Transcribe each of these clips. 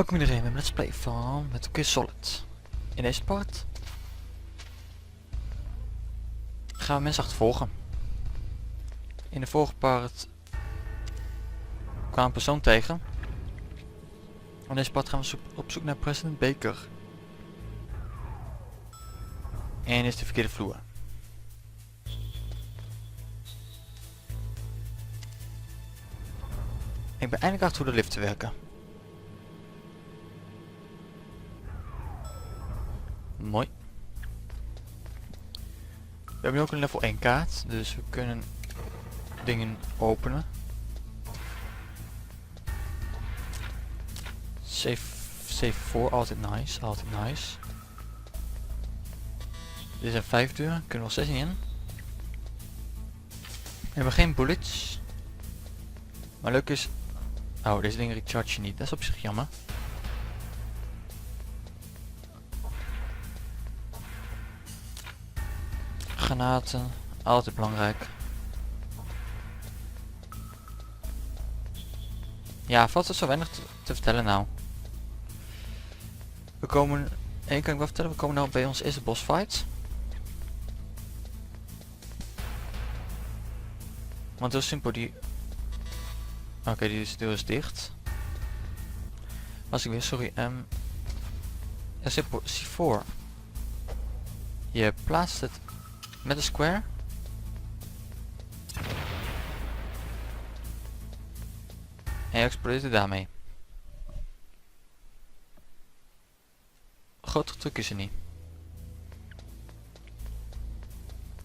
Welkom iedereen bij een Let's Play van Metal Gear Solid. In deze part gaan we mensen achtervolgen. In de vorige part kwamen we een persoon tegen. In deze part gaan we op zoek naar president Baker. En is de verkeerde vloer. Ik ben eindelijk achter hoe de liften werken. Mooi. We hebben nu ook een level 1 kaart, dus we kunnen dingen openen. Save voor, altijd nice, altijd nice. Dit zijn 5 deuren, kunnen we 6 in. We hebben geen bullets. Maar leuk is... Oh, deze dingen recharge je niet, dat is op zich jammer. Granaten, altijd belangrijk. Ja, valt er zo weinig te vertellen nou. We komen, één kan ik wel vertellen, we komen nou bij ons eerste boss fight. Want heel simpel, die... Oké, die deur is dicht. Was ik weer, sorry. Ja, simpel, C4. Je plaatst het met een square. En je explodeert het daarmee. Grotere truc is er niet.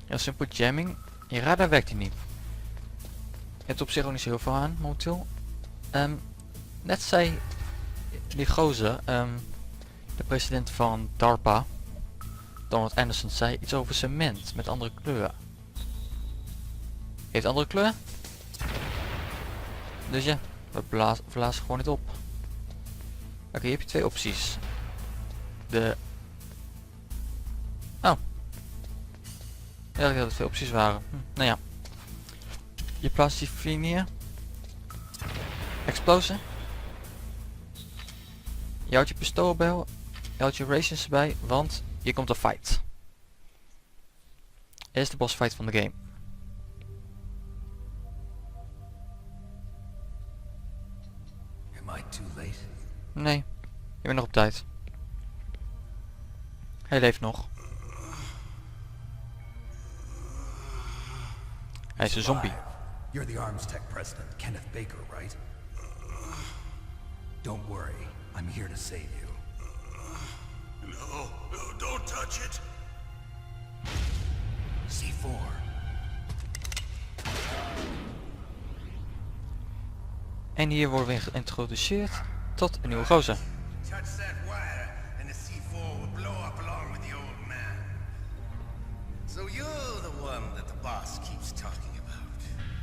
Heel simpel, jamming. Je radar werkt hier niet. Je hebt op zich ook niet zo heel veel aan momenteel. Net zei die gozer, de president van DARPA, Donald Anderson, zei iets over cement met andere kleur. Heeft andere kleur? Dus ja, we blazen gewoon niet op. Oké, hier heb je twee opties. De... Oh. Ja, ik dacht dat het twee opties waren. Nou ja. Je plaatst die vier neer. Explosie. Je houdt je pistool bij. Je houdt je rations erbij, want hier komt een fight. Eerst de boss fight van de game. Am I too late? Nee, je bent nog op tijd. Hij leeft nog. Hij is een zombie. You're the arms tech president, Kenneth Baker, right? Don't worry, I'm here to save you. No, don't touch it. C4. En hier worden we geïntroduceerd tot een nieuwe gozer. Touch that wire and the C4 will blow up along with the old man. So you're the one that the boss keeps talking about.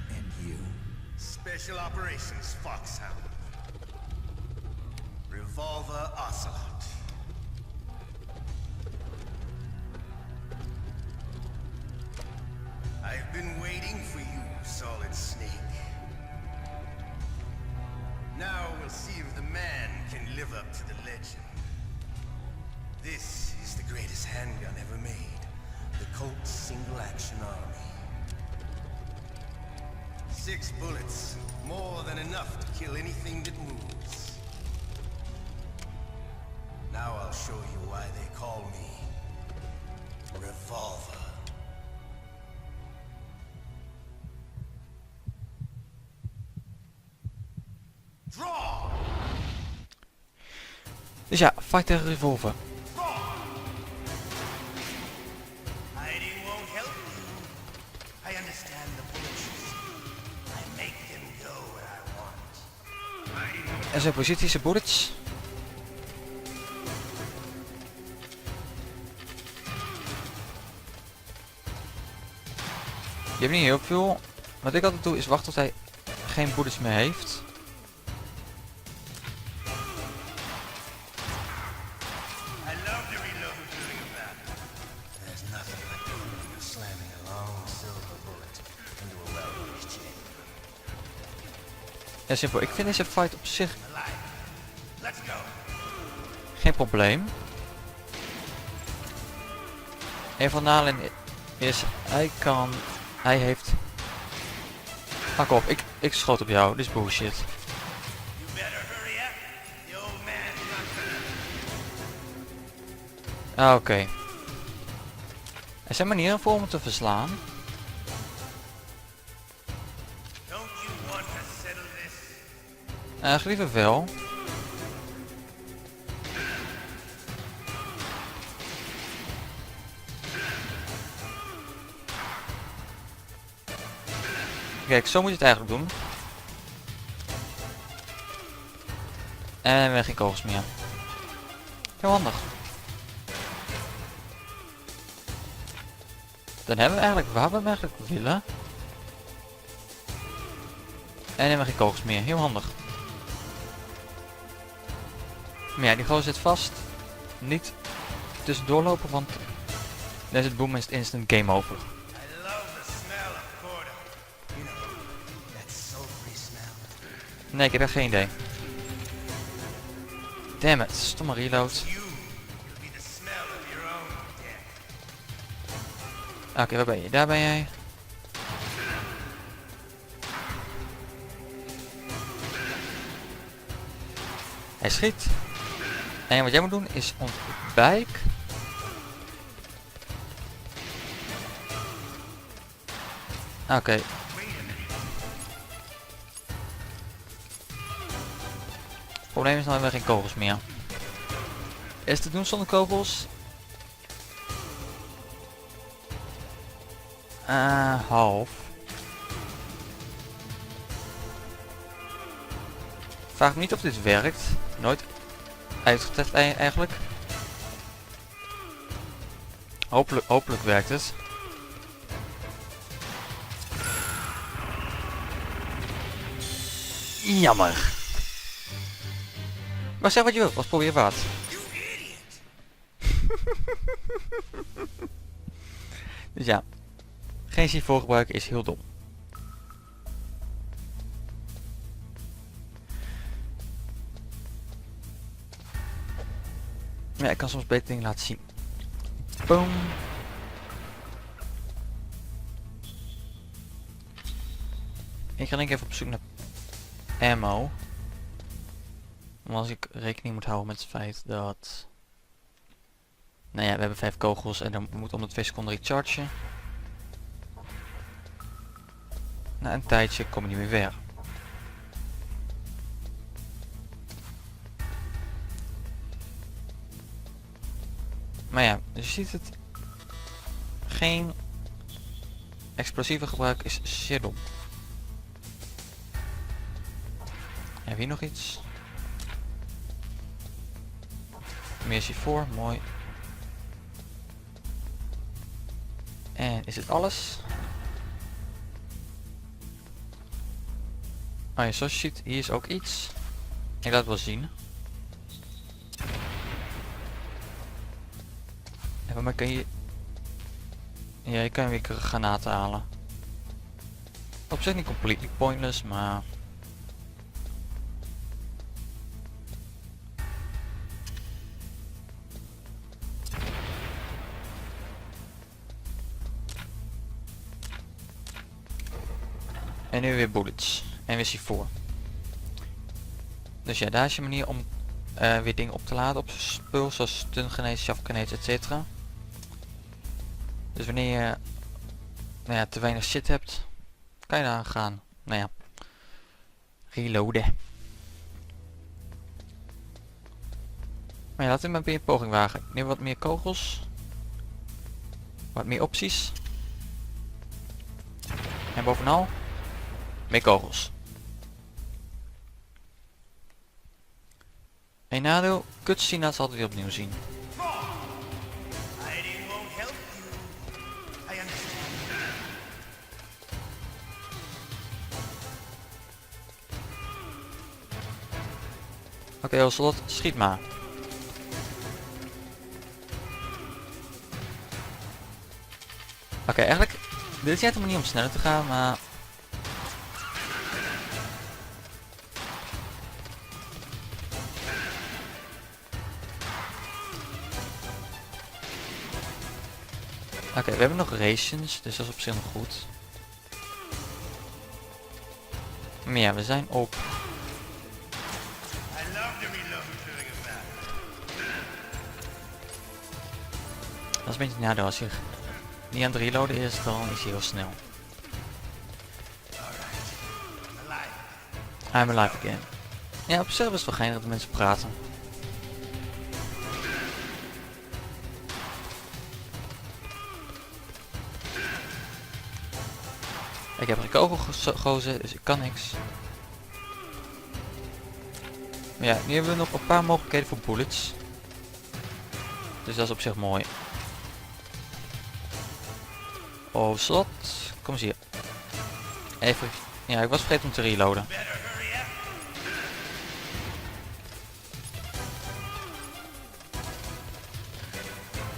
And you. Special Operations Foxhound. Revolver Ocelot. I've been waiting for you, Solid Snake. Now we'll see if the man can live up to the legend. This is the greatest handgun ever made. The Colt Single Action Army. 6 bullets, more than enough to kill anything that moves. Now I'll show you why they call me Revolver. Draw! Dus ja, fight tegen revolver. Hiding won't help you. I understand the bullets. I make them go where I want. En zijn positie, zijn bullets. Je hebt niet heel veel. Wat ik altijd doe is wachten tot hij geen bullets meer heeft. I love to reload during a battle. There's nothing like opening and slamming a long silver bullet into a well-used chamber. Ja, simpel. Ik vind deze fight op zich Alive. Let's go. Geen probleem. Een van de nadelen is, hij heeft... Pak op, ik schoot op jou, dit is bullshit. You better hurry up. The old man's not gonna... Oké. Er zijn manieren voor om hem te verslaan. Don't you want to settle this? Liever wel. Kijk, zo moet je het eigenlijk doen. En we hebben geen kogels meer. Heel handig. Dan hebben we eigenlijk waar we hem eigenlijk willen. En hebben we geen kogels meer. Heel handig. Maar ja, die gozer zit vast. Niet tussendoor lopen, want dan is het boom instant game over. I love the smell of corda. You know, that sulfury smell. Nee, ik heb echt geen idee. Damn it, stomme reload. You will be the smell of your own death. Oké, waar ben je? Daar ben jij. Hij schiet. En wat jij moet doen is ontwijk. Oké. Het probleem is nou hebben we geen kogels meer. Is het te doen zonder kogels? Half. Vraag me niet of dit werkt. Nooit uitgetest eigenlijk. Hopelijk werkt het. Jammer. Maar zeg wat je wilt, was probeer wat. Dus ja, geen C4 gebruiken is heel dom. Ja, ik kan soms beter dingen laten zien. Boom. Ik ga denk ik even op zoek naar ammo. Maar als ik rekening moet houden met het feit dat... Nou ja, we hebben 5 kogels en dan moet om de 2 seconden rechargen. Na een tijdje kom je niet meer weg. Maar ja, dus je ziet het. Geen explosieve gebruik is zeer dom. Hebben we hier nog iets? Meer C4, mooi. En is het alles? Oh ja, zoals je ziet, hier is ook iets. Ik laat het wel zien. En waarmee kan je... Ja, je kan weer granaten halen. Op zich niet completely pointless, maar... En nu weer bullets. En weer C4. Dus ja, daar is je manier om weer dingen op te laden op spul, zoals stungrenees, shaftgrenees, etc. Dus wanneer je nou ja, te weinig shit hebt, kan je daar gaan. Nou ja, reloaden. Maar ja, laten we maar weer een poging wagen. Neem wat meer kogels. Wat meer opties. En bovenal, meer kogels. Een nadeel, cutscene laat ze altijd weer opnieuw zien. Hiding won't help you. I understand. Oké, Ocelot, schiet maar. Oké, eigenlijk, dit is net een manier om sneller te gaan, maar... Oké, we hebben nog rations, dus dat is op zich nog goed. Maar ja, we zijn op... I love to reload during a battle. Dat is een beetje het nadeel, als je niet aan het reloaden is, dan is hij heel snel. I'm alive again. Ja, op zich is het wel geinig dat de mensen praten. Ik heb geen kogel gegozen, dus ik kan niks. Maar ja, nu hebben we nog een paar mogelijkheden voor bullets. Dus dat is op zich mooi. Oh, slot. Kom eens hier. Even. Ja, ik was vergeten om te reloaden.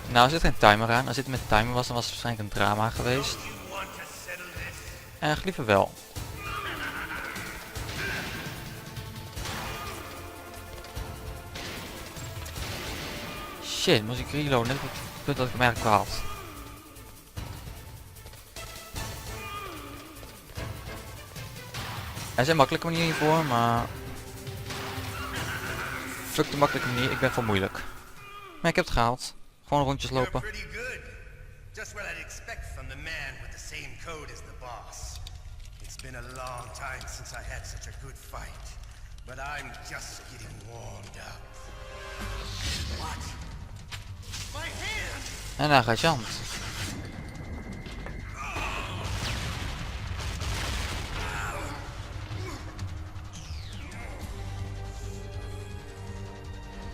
Nou, er zit geen timer aan. Als dit met timer was, dan was het waarschijnlijk een drama geweest. Eigenlijk liever wel. Shit, moest ik reloaden net op het punt dat ik hem eigenlijk wel had. Er zijn makkelijke manieren hiervoor, maar... Fuck de makkelijke manier, ik ben voor moeilijk. Maar ik heb het gehaald. Gewoon rondjes You're lopen. pretty good. Just what I'd expect from the man with the same code as the boss. It's been a long time since I had such a good fight, but I'm just getting warmed up. What? My hand! En daar gaat je hand.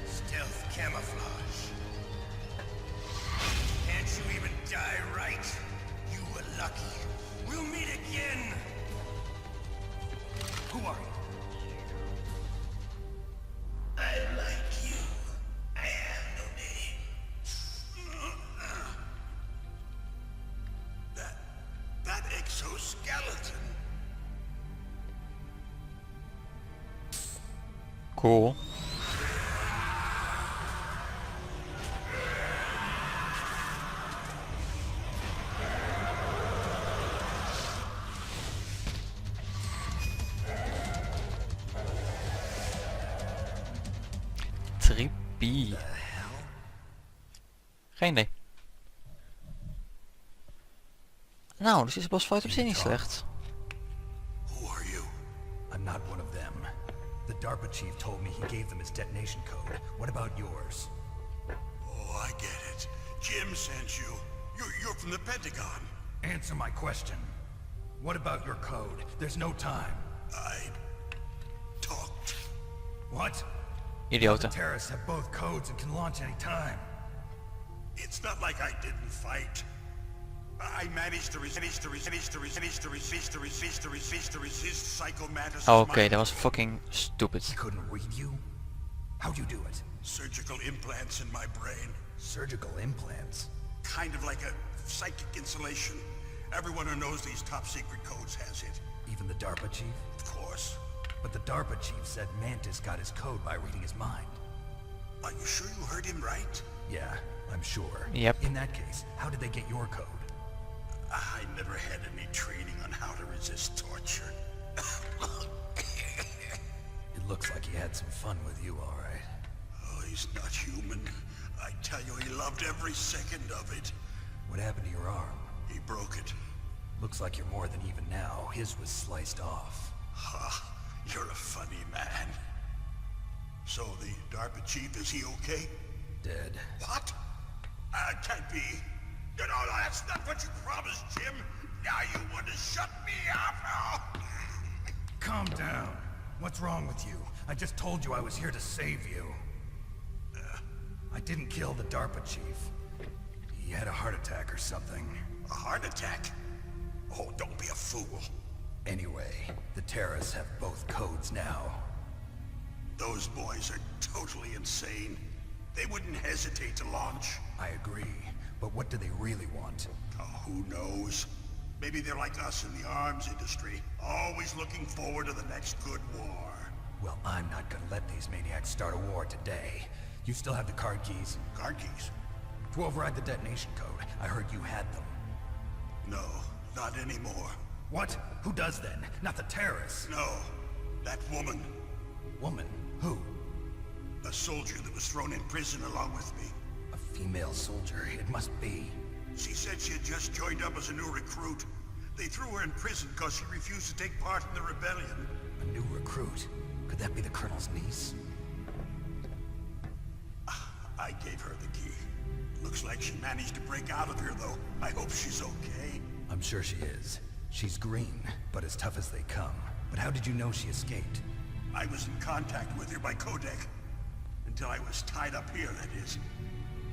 Stealth camouflage. Can't you even die right? You were lucky. We'll meet again. Who are you? I'm like you. I have no name. That exoskeleton. Cool. Trippie. Geen idee. Nou, dus is de boss fight op zich niet slecht. Who are you? I'm not one of them. The DARPA chief told me he gave them his detonation code. What about yours? Oh, I get it. Jim sent you. You're from the Pentagon. Answer my question. What about your code? There's no time. I talked. What? The Idioten. terrorists have both codes and can launch any time. It's not like I didn't fight. I managed to resist Psycho Mantis' Oké, dat was fucking He stupid. couldn't read you? How'd you do it? surgical implants in my brain. Surgical implants? Kind of like a psychic insulation. Everyone who knows these top secret codes has it. Even the DARPA chief? Of course. But the DARPA chief said Mantis got his code by reading his mind. Are you sure you heard him right? Yeah, I'm sure. Yep. In that case, how did they get your code? I never had any training on how to resist torture. It looks like he had some fun with you, all right. Oh, he's not human. I tell you, he loved every second of it. What happened to your arm? He broke it. Looks like you're more than even now. His was sliced off. Ha, you're a funny man. So the DARPA chief, is he okay? Dead. What? Can't be. You know, that's not what you promised, Jim. Now you want to shut me up? Oh. Calm down. What's wrong with you? I just told you I was here to save you. I didn't kill the DARPA chief. He had a heart attack or something. A heart attack? Oh, don't be a fool. Anyway, the terrorists have both codes now. Those boys are totally insane. They wouldn't hesitate to launch. I agree, but what do they really want? Oh, who knows? Maybe they're like us in the arms industry, always looking forward to the next good war. Well, I'm not gonna let these maniacs start a war today. You still have the card keys? Card keys? To override the detonation code. I heard you had them. No, not anymore. What? Who does then? Not the terrorists. No, that woman. Woman? Who? A soldier that was thrown in prison along with me. A female soldier. It must be. She said she had just joined up as a new recruit. They threw her in prison because she refused to take part in the rebellion. A new recruit? Could that be the Colonel's niece? I gave her the key. Looks like she managed to break out of here, though. I hope she's okay. I'm sure she is. She's green, but as tough as they come. But how did you know she escaped? I was in contact with her by codec. Until I was tied up here, that is.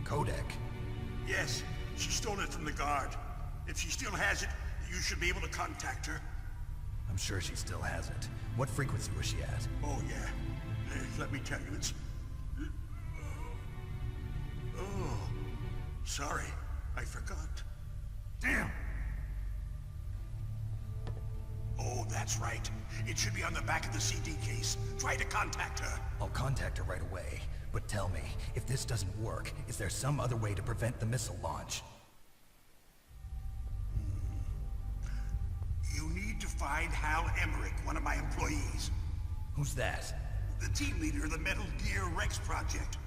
Codec? Yes, she stole it from the guard. If she still has it, you should be able to contact her. I'm sure she still has it. What frequency was she at? Oh, yeah. Let me tell you, it's... Oh, sorry. I forgot. Damn! Oh, that's right. It should be on the back of the CD case. Try to contact her. I'll contact her right away. But tell me, if this doesn't work, is there some other way to prevent the missile launch? You need to find Hal Emmerich, one of my employees. Who's that? The team leader of the Metal Gear Rex project.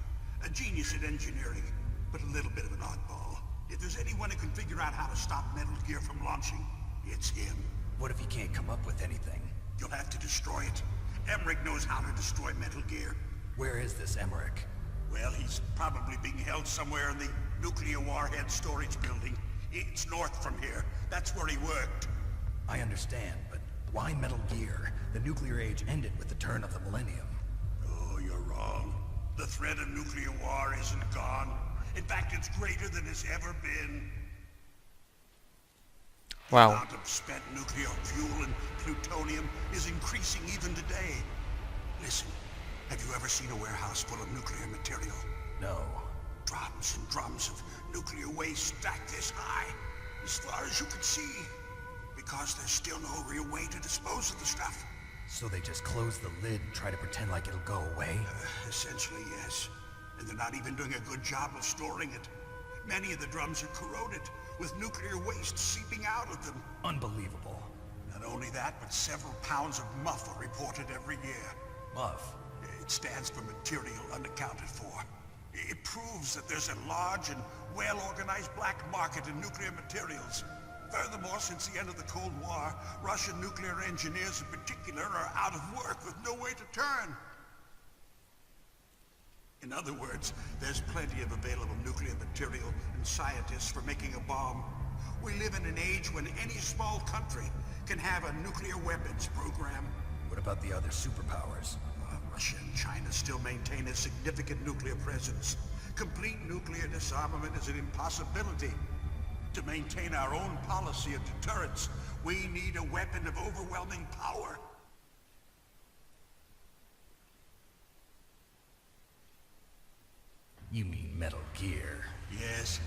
A genius at engineering, but a little bit of an oddball. If there's anyone who can figure out how to stop Metal Gear from launching, it's him. What if he can't come up with anything? You'll have to destroy it. Emmerich knows how to destroy Metal Gear. Where is this Emmerich? Well, he's probably being held somewhere in the nuclear warhead storage building. It's north from here. That's where he worked. I understand, but why Metal Gear? The nuclear age ended with the turn of the millennium. Oh, you're wrong. The threat of nuclear war isn't gone. In fact, it's greater than it's ever been. The Wow. amount of spent nuclear fuel and plutonium is increasing even today. Listen, have you ever seen a warehouse full of nuclear material? No. Drums and drums of nuclear waste stacked this high, as far as you can see. Because there's still no real way to dispose of the stuff. So they just close the lid and try to pretend like it'll go away? Essentially, yes. And they're not even doing a good job of storing it. Many of the drums are corroded, with nuclear waste seeping out of them. Unbelievable. Not only that, but several pounds of muff are reported every year. Muff? It stands for material unaccounted for. It proves that there's a large and well-organized black market in nuclear materials. Furthermore, since the end of the Cold War, Russian nuclear engineers in particular are out of work with no way to turn. In other words, there's plenty of available nuclear material and scientists for making a bomb. We live in an age when any small country can have a nuclear weapons program. What about the other superpowers? Russia and China still maintain a significant nuclear presence. Complete nuclear disarmament is an impossibility. To maintain our own policy of deterrence, we need a weapon of overwhelming power. You mean Metal Gear? Yes.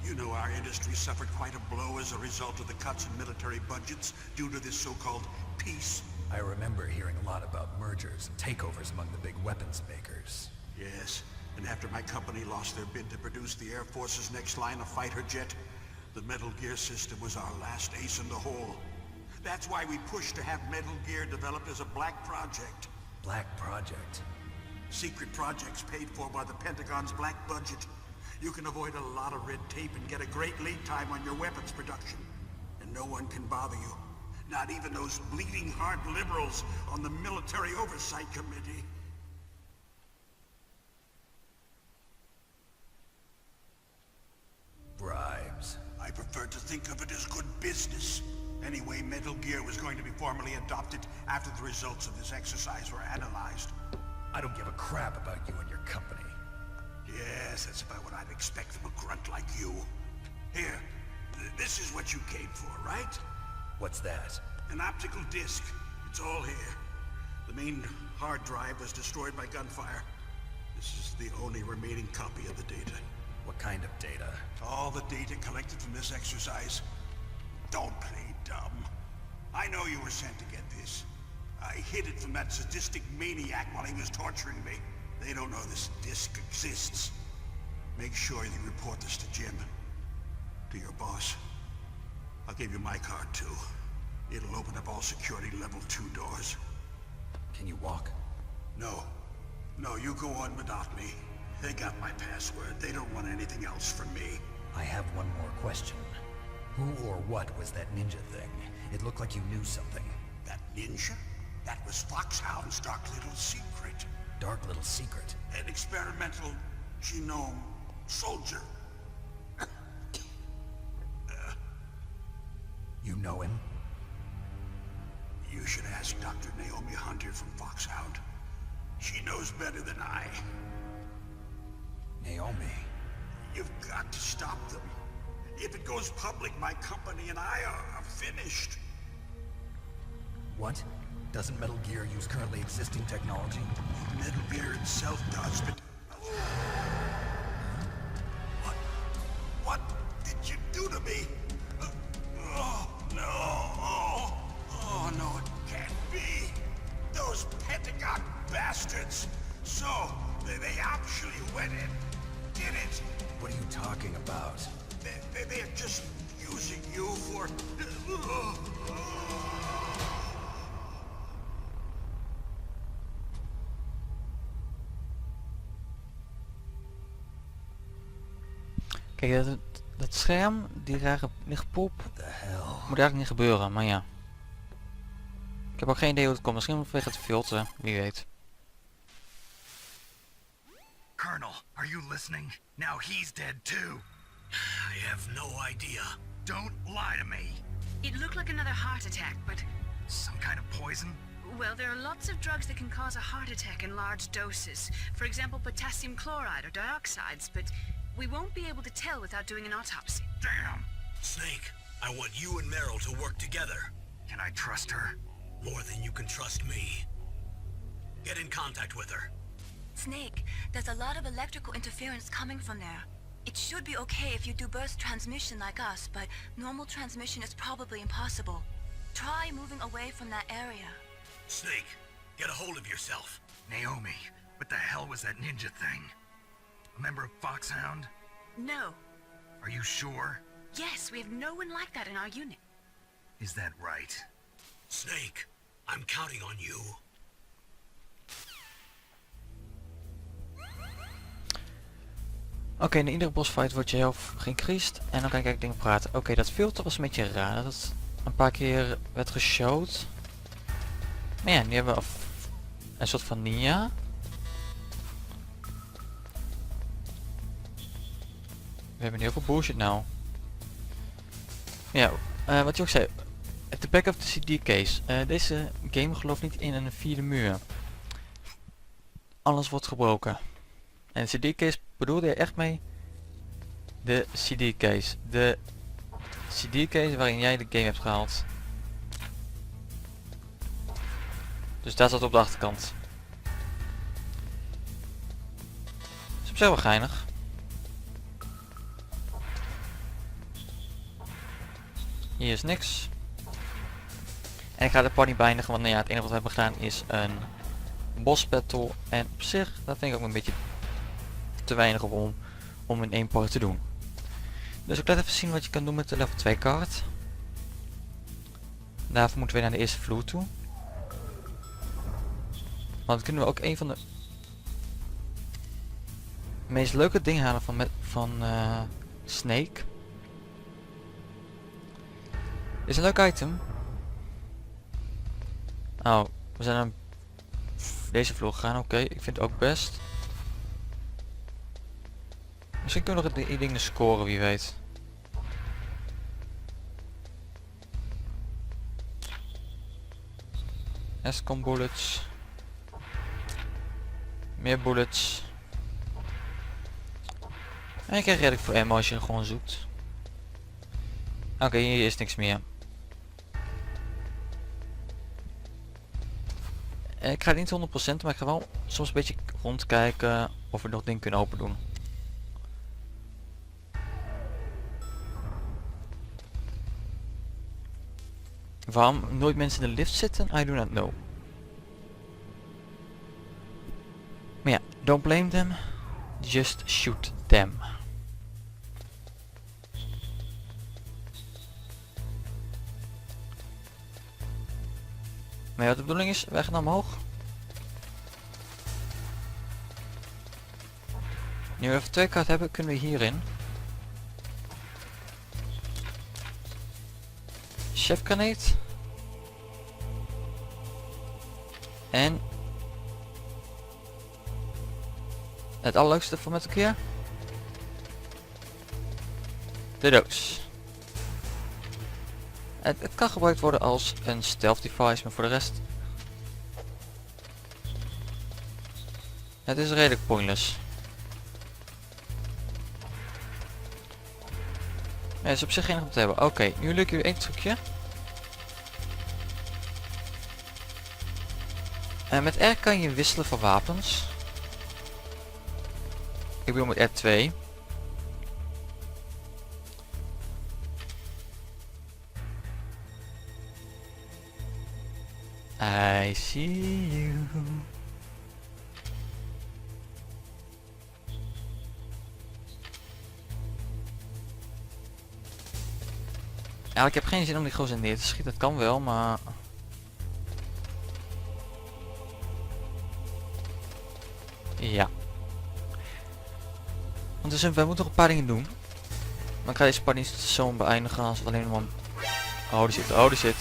You know our industry suffered quite a blow as a result of the cuts in military budgets due to this so-called peace. I remember hearing a lot about mergers and takeovers among the big weapons makers. Yes, and after my company lost their bid to produce the Air Force's next line of fighter jet, the Metal Gear system was our last ace in the hole. That's why we pushed to have Metal Gear developed as a black project. Black Project? Secret projects paid for by the Pentagon's black budget. You can avoid a lot of red tape and get a great lead time on your weapons production. And no one can bother you. Not even those bleeding heart liberals on the Military Oversight Committee. Bribes. I prefer to think of it as good business. Anyway, Metal Gear was going to be formally adopted after the results of this exercise were analyzed. I don't give a crap about you and your company. Yes, that's about what I'd expect from a grunt like you. Here, this is what you came for, right? What's that? An optical disc. It's all here. The main hard drive was destroyed by gunfire. This is the only remaining copy of the data. What kind of data? All the data collected from this exercise. Don't play dumb. I know you were sent to get this. I hid it from that sadistic maniac while he was torturing me. They don't know this disc exists. Make sure you report this to Jim. To your boss. I'll give you my card too. It'll open up all security level 2 doors. Can you walk? No. No, you go on without me. They got my password. They don't want anything else from me. I have one more question. Who or what was that ninja thing? It looked like you knew something. That ninja? That was Foxhound's dark little secret. Dark little secret. An experimental genome soldier. You know him? You should ask Dr. Naomi Hunter from Foxhound. She knows better than I. Naomi. You've got to stop them. If it goes public, my company and I are finished. What? Doesn't Metal Gear use currently existing technology? Metal Gear itself does, but... What did you do to me? Oh, no. Oh, no, it can't be. Those Pentagon bastards. So, they actually went and did it. What are you talking about? They're just using you for... Kijk, dat scherm, die rare lichtpop, The hell? moet eigenlijk niet gebeuren, maar ja. Ik heb ook geen idee hoe het komt, misschien vanwege het filteren, wie weet. Colonel, are you listening? Now he's dead too. I have no idea. Don't lie to me. It looked like another heart attack, but... Some kind of poison? Well, there are lots of drugs that can cause a heart attack in large doses. For example, potassium chloride or dioxides, but we won't be able to tell without doing an autopsy. Damn. Snake, I want you and Meryl to work together. Can I trust her? More than you can trust me. Get in contact with her. Snake, there's a lot of electrical interference coming from there. It should be okay if you do burst transmission like us, but normal transmission is probably impossible. Try moving away from that area. Snake, get a hold of yourself. Naomi, what the hell was that ninja thing? A member of Foxhound? No. Are you sure? Yes, we have no one like that in our unit. Is that right? Snake, I'm counting on you. Oké, in iedere bossfight wordt je health geïncreased en dan kan ik eigenlijk dingen praten. Oké, dat filter was een beetje raar, dat het een paar keer werd geshowd. Maar ja, nu hebben we een soort van ninja. We hebben heel veel bullshit nou. Ja, wat je ook zei. At the back of the CD case. Deze game gelooft niet in een vierde muur. Alles wordt gebroken. En de CD case bedoelde je echt mee de CD case. De CD case waarin jij de game hebt gehaald. Dus daar zat op de achterkant. Is op zich wel geinig. Hier is niks. En ik ga de party beëindigen, want nou ja, het enige wat we hebben gedaan is een boss battle. En op zich, dat vind ik ook een beetje te weinig om in één part te doen. Dus ik laat even zien wat je kan doen met de level 2 kaart. Daarvoor moeten we naar de eerste vloer toe. Want dan kunnen we ook een van de meest leuke dingen halen van Snake. Dit is een leuk item. Oh, we zijn naar deze vloer gegaan. Oké, ik vind het ook best. Misschien kunnen we nog die dingen scoren, wie weet. Escom bullets. Meer bullets. En je krijgt redelijk voor ammo als je er gewoon zoekt. Oké, hier is niks meer. Ik ga het niet 100%, maar ik ga wel soms een beetje rondkijken of we nog dingen kunnen open doen. Waarom nooit mensen in de lift zitten? I do not know. Maar ja, don't blame them. Just shoot Damn. Maar ja, de bedoeling is, wij gaan naar omhoog. Nu we even 2 kaarten hebben, kunnen we hierin. Chefkaneet. En het allerleukste voor met een keer. De doos. Het kan gebruikt worden als een stealth device, maar voor de rest... Het is redelijk pointless. Ja, het is op zich geen om te hebben. Oké, nu lukt u één trucje. En met R kan je wisselen van wapens. Ik bedoel met R2. I see you. Ja, ik heb geen zin om die gozer neer te schieten. Dat kan wel, maar... Ja. Want dus, wij moeten nog een paar dingen doen. Maar ik ga deze part niet zo beëindigen als het alleen maar... Oh, die zit. Oh, die zit.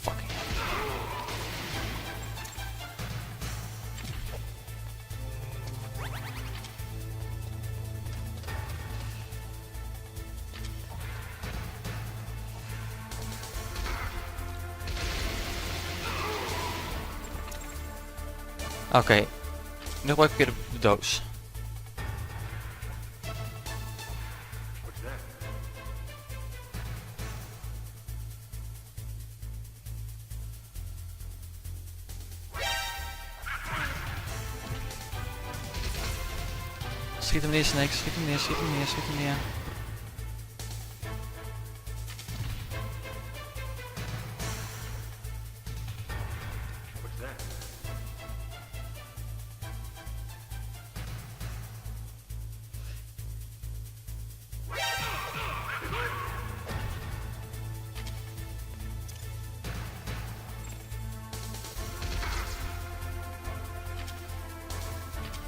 Fucking hell. Oké, nu gebruik ik weer de doos. Schiet hem neer, Snake, schiet hem neer, schiet hem neer, schiet hem neer.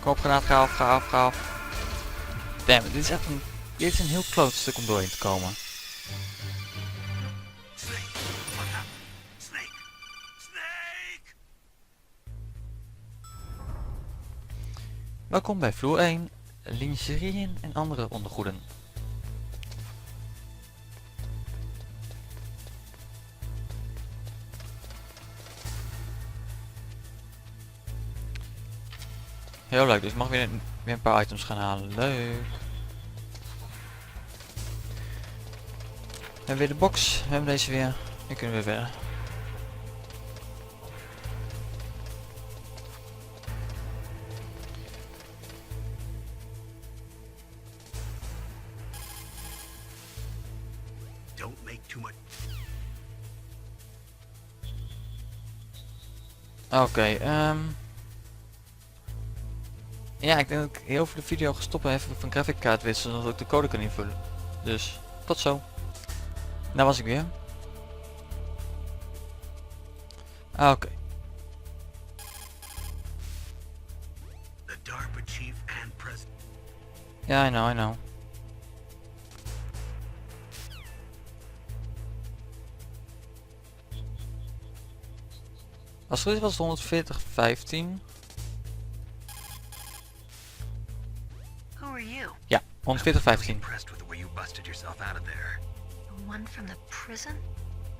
Koopgranaat, ga af. Damn, dit is echt een... Dit is een heel kloot stuk om doorheen te komen. Snake! Look out! Snake! Snake! Welkom bij vloer 1, lingerieën en andere ondergoeden. Heel leuk, dus ik mag weer een paar items gaan halen. Leuk. We hebben weer de box, we hebben deze weer. Nu kunnen we weer verder. Don't make too much. Oké, ja, ik denk dat ik heel veel de video ga stoppen even van grafickaart wisselen, zodat ik de code kan invullen. Dus, tot zo. Daar was ik weer. Oké. The DARPA chief and president. Ja, I know. Als het goed is was het 14015. Who are you? Ja, 14015. Impressed with the way you busted yourself out of there. The one from the prison?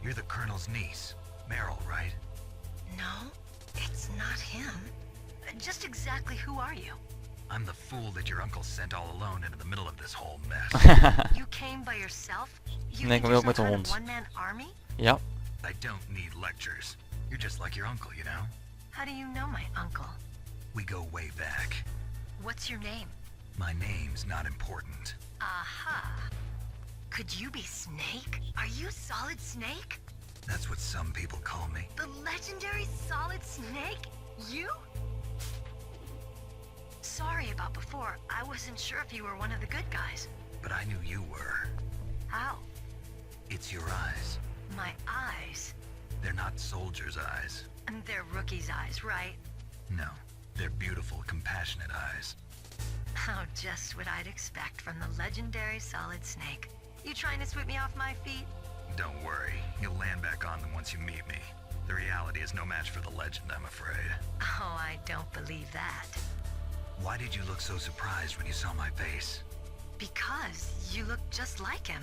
You're the colonel's niece, Meryl, right? No, it's not him. Just exactly who are you? I'm the fool that your uncle sent all alone into the middle of this whole mess. You came by yourself? You Nee, ik think kom you're ook met some de kind of hond. one-man army? Ja. I don't need lectures. You're just like your uncle, you know? How do you know my uncle? We go way back. What's your name? My name's not important. Aha. Could you be Snake? Are you Solid Snake? That's what some people call me. The legendary Solid Snake? You? Sorry about before. I wasn't sure if you were one of the good guys. But I knew you were. How? It's your eyes. My eyes? They're not soldiers' eyes. And they're rookies' eyes, right? No, they're beautiful, compassionate eyes. Oh, just what I'd expect from the legendary Solid Snake. You trying to sweep me off my feet? Don't worry, you'll land back on them once you meet me. The reality is no match for the legend, I'm afraid. Oh, I don't believe that. Why did you look so surprised when you saw my face? Because you look just like him.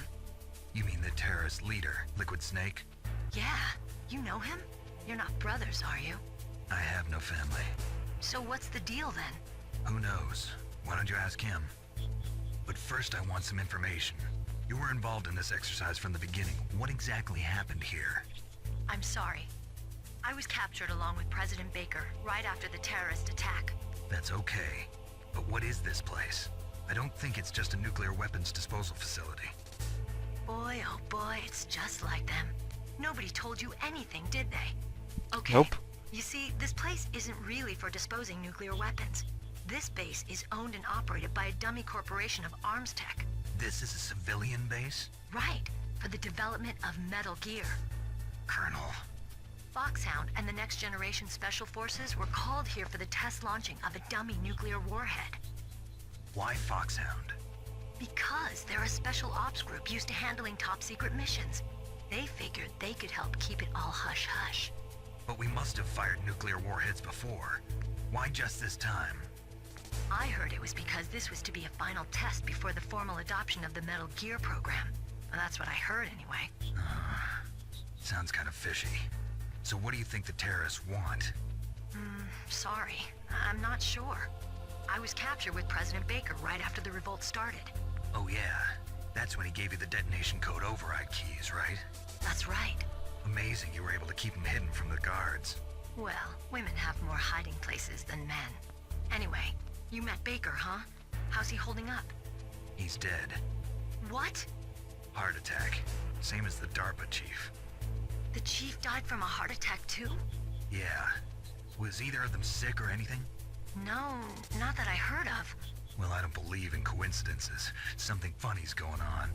You mean the terrorist leader, Liquid Snake? Yeah, you know him? You're not brothers, are you? I have no family. So what's the deal then? Who knows? Why don't you ask him? But first I want some information. You were involved in this exercise from the beginning. What exactly happened here? I'm sorry. I was captured along with President Baker right after the terrorist attack. That's okay. But what is this place? I don't think it's just a nuclear weapons disposal facility. Boy, oh boy, it's just like them. Nobody told you anything, did they? Okay. Nope. You see, this place isn't really for disposing nuclear weapons. This base is owned and operated by a dummy corporation of arms tech. This is a civilian base? Right, for the development of Metal Gear. Colonel. Foxhound and the Next Generation Special Forces were called here for the test launching of a dummy nuclear warhead. Why Foxhound? Because they're a special ops group used to handling top-secret missions. They figured they could help keep it all hush-hush. But we must have fired nuclear warheads before. Why just this time? I heard it was because this was to be a final test before the formal adoption of the Metal Gear program. Well, that's what I heard anyway. Sounds kind of fishy. So what do you think the terrorists want? Sorry. I'm not sure. I was captured with President Baker right after the revolt started. Oh yeah, that's when he gave you the detonation code override keys, right? That's right. Amazing you were able to keep him hidden from the guards. Well, women have more hiding places than men. Anyway, you met Baker, huh? How's he holding up? He's dead. What? Heart attack. Same as the DARPA chief. The chief died from a heart attack too? Yeah. Was either of them sick or anything? No, not that I heard of. Well, I don't believe in coincidences. Something funny's going on.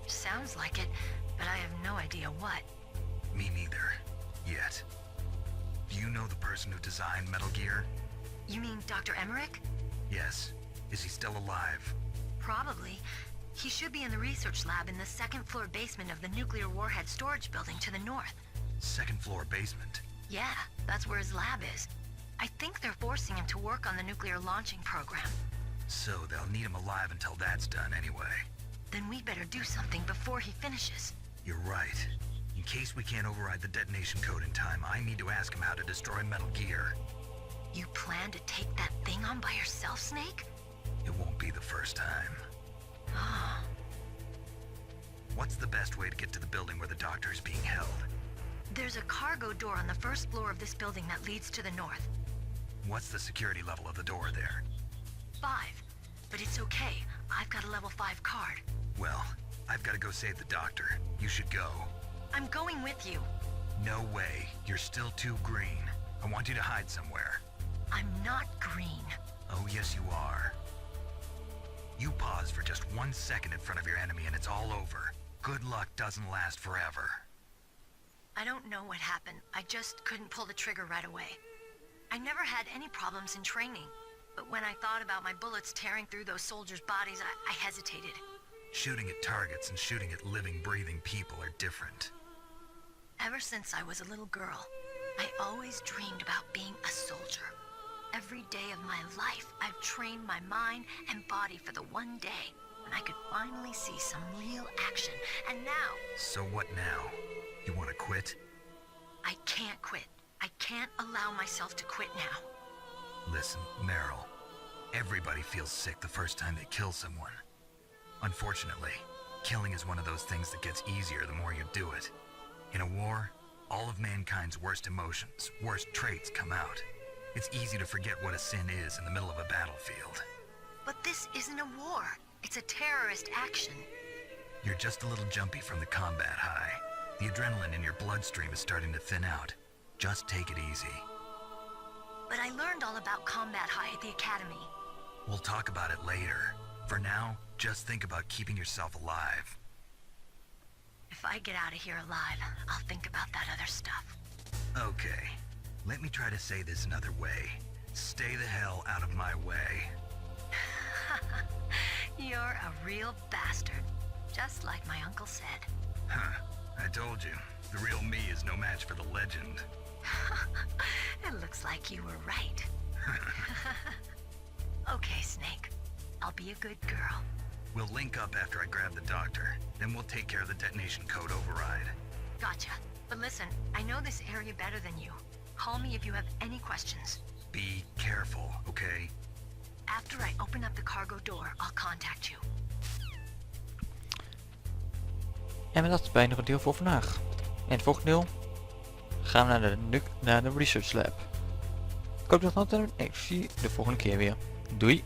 Sounds like it, but I have no idea what. Me neither. Yet. Do you know the person who designed Metal Gear? You mean Dr. Emmerich? Yes. Is he still alive? Probably. He should be in the research lab in the second floor basement of the nuclear warhead storage building to the north. Second floor basement? Yeah, that's where his lab is. I think they're forcing him to work on the nuclear launching program. So they'll need him alive until that's done anyway. Then we better do something before he finishes. You're right. In case we can't override the detonation code in time, I need to ask him how to destroy Metal Gear. You plan to take that thing on by yourself, Snake? It won't be the first time. What's the best way to get to the building where the doctor is being held? There's a cargo door on the first floor of this building that leads to the north. What's the security level of the door there? 5. But it's okay. I've got a level 5 card. Well, I've got to go save the doctor. You should go. I'm going with you. No way. You're still too green. I want you to hide somewhere. I'm not green. Oh, yes you are. You pause for just 1 second in front of your enemy and it's all over. Good luck doesn't last forever. I don't know what happened. I just couldn't pull the trigger right away. I never had any problems in training. But when I thought about my bullets tearing through those soldiers' bodies, I hesitated. Shooting at targets and shooting at living, breathing people are different. Ever since I was a little girl, I always dreamed about being a soldier. Every day of my life, I've trained my mind and body for the one day when I could finally see some real action. And now... So what now? You want to quit? I can't quit. I can't allow myself to quit now. Listen, Meryl. Everybody feels sick the first time they kill someone. Unfortunately, killing is one of those things that gets easier the more you do it. In a war, all of mankind's worst emotions, worst traits come out. It's easy to forget what a sin is in the middle of a battlefield. But this isn't a war. It's a terrorist action. You're just a little jumpy from the combat high. The adrenaline in your bloodstream is starting to thin out. Just take it easy. But I learned all about combat high at the academy. We'll talk about it later. For now, just think about keeping yourself alive. If I get out of here alive, I'll think about that other stuff. Okay, let me try to say this another way. Stay the hell out of my way. You're a real bastard, just like my uncle said. Huh, I told you, the real me is no match for the legend. It looks like you were right. Okay, Snake. I'll be a good girl. We'll link up after I grab the doctor, then we'll take care of the detonation code override. Gotcha. But listen, I know this area better than you. Call me if you have any questions. Be careful, okay? After I open up the cargo door, I'll contact you. En met dat bijna het deel voor vandaag. In het volgende deel gaan we naar de Research Lab. Ik hoop dat het nog en ik zie je de volgende keer weer. Doei!